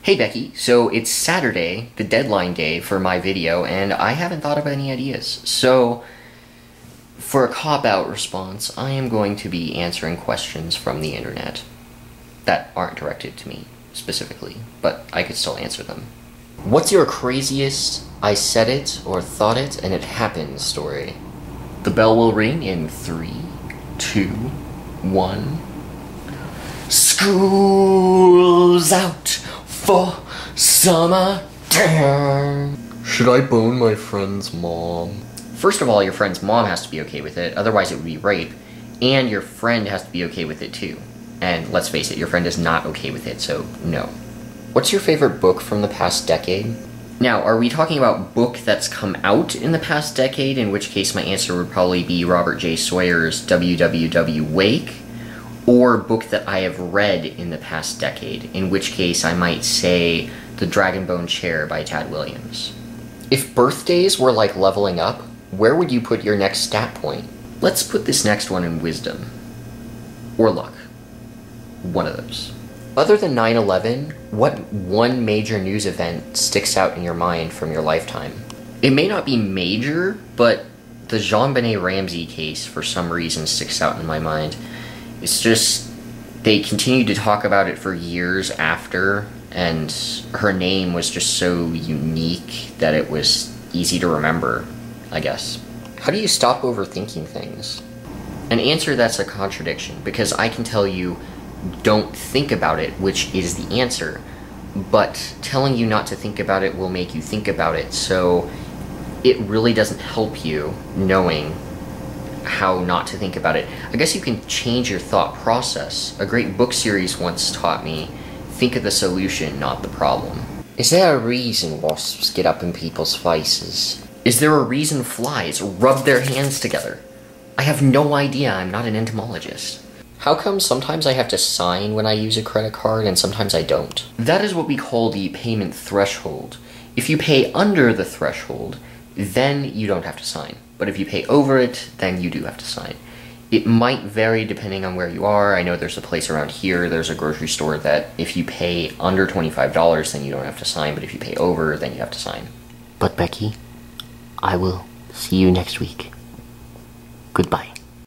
Hey Becky, so it's Saturday, the deadline day for my video, and I haven't thought of any ideas. So, for a cop-out response, I am going to be answering questions from the internet that aren't directed to me specifically, but I could still answer them. What's your craziest I said it or thought it and it happened story? The bell will ring in 3, 2, 1. School's out for summer. Should I bone my friend's mom? First of all, your friend's mom has to be okay with it, otherwise it would be rape, and your friend has to be okay with it too. And let's face it, your friend is not okay with it, so no. What's your favorite book from the past decade? Now, are we talking about book that's come out in the past decade, in which case my answer would probably be Robert J. Sawyer's WWW Wake, or book that I have read in the past decade, in which case I might say The Dragonbone Chair by Tad Williams. If birthdays were like leveling up, where would you put your next stat point? Let's put this next one in wisdom. Or luck. One of those. Other than 9/11, what one major news event sticks out in your mind from your lifetime? It may not be major, but the JonBenet Ramsey case for some reason sticks out in my mind. It's just, they continued to talk about it for years after, and her name was just so unique that it was easy to remember, I guess. How do you stop overthinking things? An answer that's a contradiction, because I can tell you, don't think about it, which is the answer, but telling you not to think about it will make you think about it, so it really doesn't help you knowing how not to think about it. I guess you can change your thought process. A great book series once taught me, think of the solution, not the problem. Is there a reason wasps get up in people's faces? Is there a reason flies rub their hands together? I have no idea, I'm not an entomologist. How come sometimes I have to sign when I use a credit card and sometimes I don't? That is what we call the payment threshold. If you pay under the threshold, then you don't have to sign. But if you pay over it, then you do have to sign. It might vary depending on where you are. I know there's a place around here, there's a grocery store that if you pay under $25, then you don't have to sign, but if you pay over, then you have to sign. But Becky, I will see you next week. Goodbye.